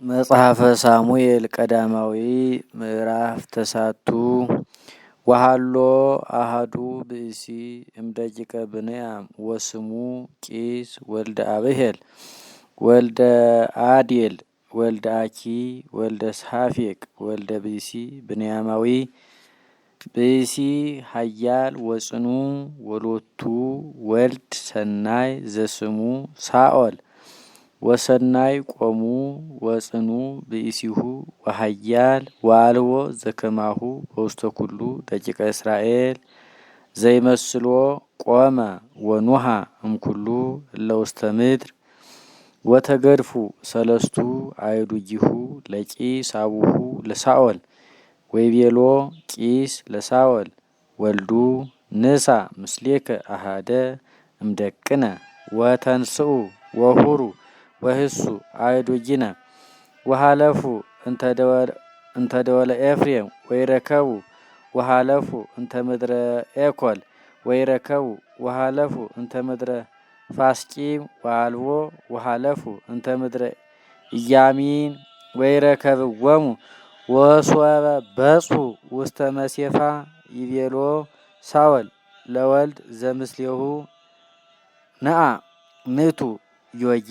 መጽሐፈ ሳሙኤል ቀዳማዊ ምዕራፍ ተሳቱ ወሃሎ አሃዱ ብእሲ እምደቂቀ ብንያም ወስሙ ቂስ ወልደ አብሄል ወልደ አዴል ወልደ አኪ ወልደ ሳፌቅ ወልደ ብእሲ ብንያማዊ ብእሲ ሀያል ወጽኑ ወሎቱ ወልድ ሰናይ ዘስሙ ሳኦል ወሰናይ ቆሙ ወጽኑ ብእሲሁ ወሀያል ወአልቦ ዘከማሁ በውስተ ኩሉ ደቂቀ እስራኤል ዘይመስሎ ቆመ ወኑሃ እምኩሉ እለ ውስተ ምድር ወተገድፉ ሰለስቱ አእዱጊሁ ለቂስ አቡሁ ለሳኦል ወይቤሎ ቂስ ለሳኦል ወልዱ ንሳ ምስሌከ አሃደ እምደቅነ ወተንስኡ ወሁሩ ወህሱ አእዱጊነ ወሃለፉ እንተ ደወለ ኤፍሬም ወይረከቡ ወሃለፉ እንተ ምድረ ኤኮል ወይረከቡ ወሃለፉ እንተ ምድረ ፋስቂም ወአልቦ ወሃለፉ እንተ ምድረ ኢያሚን ወይረከብዎሙ ወሶበ በጽሑ ውስተ መሴፋ ይቤሎ ሳኦል ለወልድ ዘምስሌሁ ነአ ምቱ ዮጊ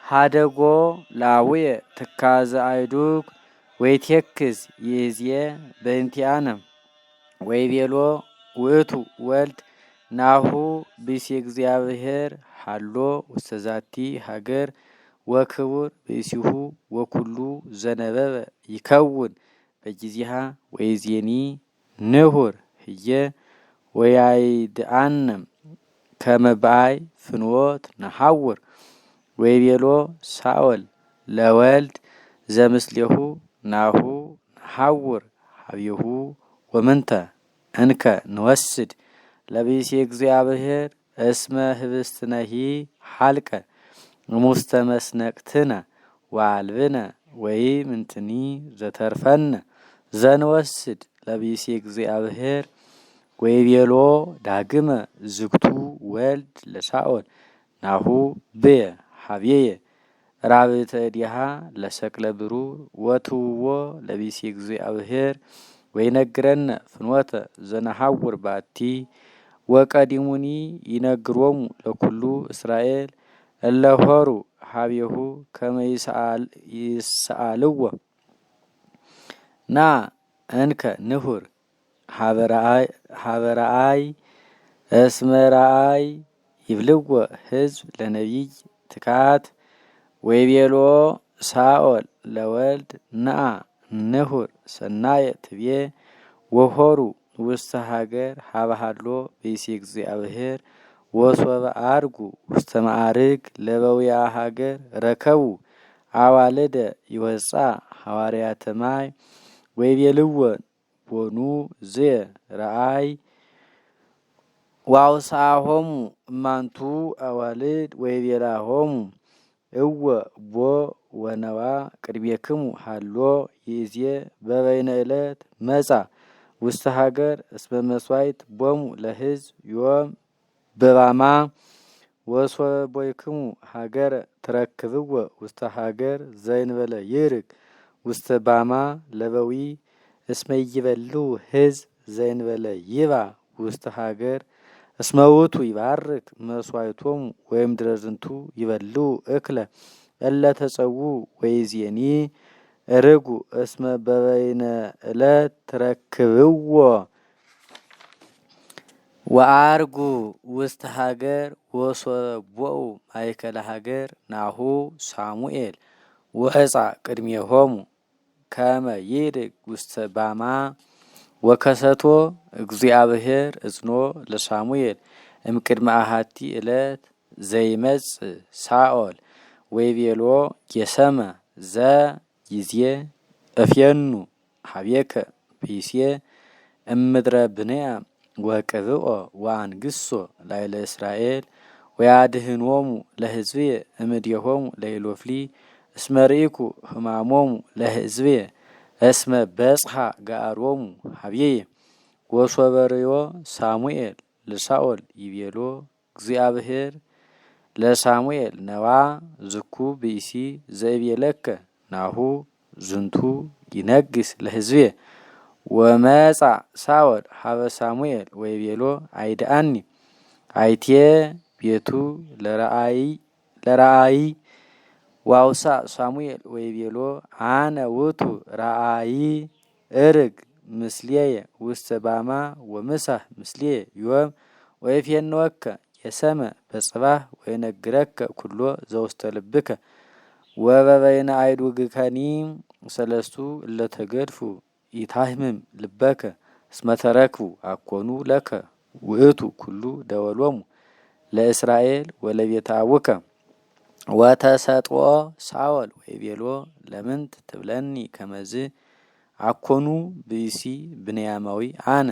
ሀደጎ ላውየ ትካዘ አእዱግ ወይቴክዝ ይእዜ በእንቲአነ ወይቤሎ ውእቱ ወልድ ናሁ ብእሲ እግዚአብሔር ሃሎ ውስተ ዛቲ ሀገር ወክቡር ብእሲሁ ወኩሉ ዘነበበ ይከውን በጊዜሃ ወይዜኒ ንሁር ህየ ወያይድአነ ከመ በአይ ፍኖት ነሐውር ወይቤሎ ሳኦል ለወልድ ዘምስሌሁ ናሁ ነሐውር ሀቤሁ ወምንተ እንከ ንወስድ ለብእሲ እግዚአብሔር እስመ ህብስትነሂ ሀልቀ እሙስተ መስነቅትነ ወአልብነ ወይምንትኒ ዘተርፈነ ዘንወስድ ለብእሲ እግዚአብሔር ወይቤሎ ዳግመ ዝግቱ ወልድ ለሳኦል ናሁ ብየ ሀቤየ ራብዕተ እዴሃ ለሰቅለ ብሩር ወትውዎ ለብእሲ እግዚአብሔር ወይነግረነ ፍኖተ ዘነሐውር ባቲ ወቀዲሙኒ ይነግሮሙ ለኩሉ እስራኤል እለ ሆሩ ሀቤሁ ከመ ይሰአልዎ ና እንከ ንሁር ሀበ ረአይ እስመ ረአይ ይብልዎ ህዝብ ለነቢይ ትካት ወይቤሎ ሳኦል ለወልድ ነአ ንሁር ሰናየ ትቤ ወሆሩ ውስተ ሀገር ሀበሃሎ ብእሲ እግዚአብሔር ወሶበ አርጉ ውስተ ማዕርግ ለበዊያ ሀገር ረከቡ አዋልደ ይወፃ ሐዋርያተ ማይ ወይቤልዎን ቦኑ ዝየ ረአይ ዋውሳሆሙ እማንቱ አዋልድ ወይቤላሆሙ እወ ቦ ወነዋ ቅድሜክሙ ሃሎ ይእዜ በበይነ ዕለት መጻ ውስተ ሀገር እስመ መስዋዕት ቦሙ ለህዝብ ዮም በባማ ወሶበ ቦይክሙ ሀገር ትረክብዎ ውስተ ሀገር ዘእንበለ ይርግ ውስተ ባማ ለበዊ እስመ ይበልዑ ህዝብ ዘእንበለ ይባ ውስተ ሀገር እስመ ውእቱ ይባርክ መስዋዕቶሙ ወይም ድረዝንቱ ይበልዑ እክለ እለ ተጸዉ ወይዜኒ ርጉ እስመ በበይነ ዕለት ትረክብዎ ወአርጉ ውስተ ሀገር ወሶበ ቦኡ ማእከለ ሀገር ናሁ ሳሙኤል ወዕፃ ቅድሜሆሙ ከመ ይርግ ውስተ ባማ ወከሰቶ እግዚአብሔር እዝኖ ለሳሙኤል እምቅድመ አሃቲ ዕለት ዘይመጽእ ሳኦል ወይቤሎ የሰመ ዘ ይዜ እፍየኑ ሀቤከ ብእሴ እምድረ ብንያም ወቅብኦ ወአንግሶ ላዕለ እስራኤል ወያድህኖሙ ለህዝብየ እምድየሆሙ ለኢሎፍሊ እስመ ርኢኩ ሕማሞሙ ለህዝብየ እስመ በጽሐ ገአሮሙ ሀቤየ ወሶበ ርእዮ ሳሙኤል ለሳኦል ይቤሎ እግዚአብሔር ለሳሙኤል ነዋ ዝኩ ብእሲ ዘይቤለከ ናሁ ዝንቱ ይነግስ ለሕዝብየ ወመጻ ሳኦል ሀበ ሳሙኤል ወይቤሎ አይድአኒ አይትየ ቤቱ ለረአይ ዋውሳ ሳሙኤል ወይቤሎ አነ ውእቱ ረአይ እርግ ምስሌየ ውስተ ባማ ወምሳህ ምስሌየ ዮም ወይፌንወከ የሰመ በጽባህ ወይነግረከ ኩሎ ዘውስተ ልብከ ወበበይነ አይዱግከኒ ሰለስቱ እለተገድፉ ኢታህምም ልበከ እስመ ተረክቡ አኮኑ ለከ ውእቱ ኩሉ ደወሎሙ ለእስራኤል ወለቤተ አቡከ ወተሰጥኦ ሳኦል ወይቤሎ ለምንት ትብለኒ ከመዝ አኮኑ ብእሲ ብንያማዊ አነ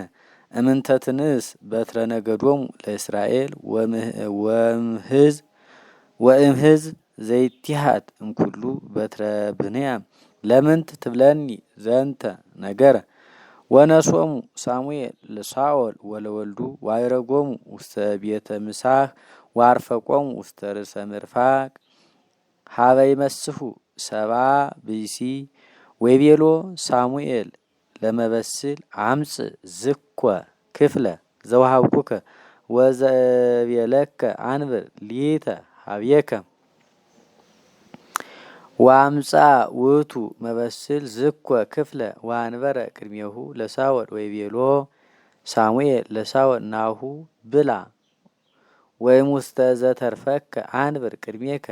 እምንተ ትንስ በትረ ነገዶሙ ለእስራኤል ወእምሕዝብ ዘይትሃት እምኩሉ በትረ ብንያም ለምንት ትብለኒ ዘንተ ነገረ ወነሶሙ ሳሙኤል ለሳኦል ወለወልዱ ዋይረጎሙ ውስተ ቤተ ምሳህ ዋርፈቆሙ ውስተ ርእሰ ምርፋቅ ሀበ ይመስሑ ሰባ ብእሲ ወይቤሎ ሳሙኤል ለመበስል አምጽእ ዝኮ ክፍለ ዘወሃብኩከ ወዘቤለከ አንብር ሊተ ሀብየከ ወአምጻ ውእቱ መበስል ዝኮ ክፍለ ወአንበረ ቅድሜሁ ለሳኦል ወይቤሎ ሳሙኤል ለሳኦል ናሁ ብላ ወይም ውስተ ዘተርፈከ አንብር ቅድሜከ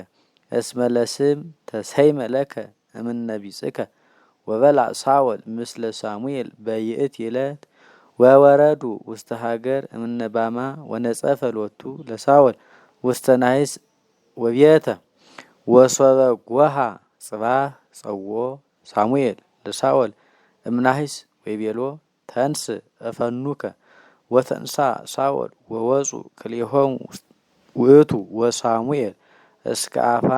እስመ ለስም ተሰይመ ለከ እምነ ቢጽከ ወበላ ሳኦል ምስለ ሳሙኤል በይእቲ ዕለት ወወረዱ ውስተ ሀገር እምነ ባማ ወነጸፈ ሎቱ ለሳኦል ውስተ ናሂስ ወቤተ ወሶበ ጎሃ ጽባህ ጸዎ ሳሙኤል ለሳኦል እምናሂስ ወይቤሎ ተንስ እፈኑከ ወተንሳ ሳኦል ወወፁ ክልኤሆሙ ውእቱ ወሳሙኤል እስከ አፋ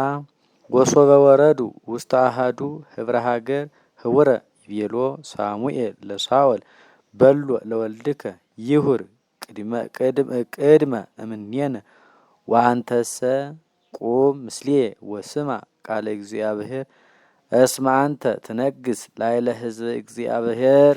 ወሶበ ወረዱ ውስተ አሐዱ ህብረ ሀገር ህውረ ይቤሎ ሳሙኤል ለሳኦል በሎ ለወልድከ ይሁር ቅድመ እምኔነ ወአንተሰ ቁም ምስሌየ ወስማ ቃለ እግዚአብሔር እስመ አንተ ትነግስ ላዕለ ሕዝበ እግዚአብሔር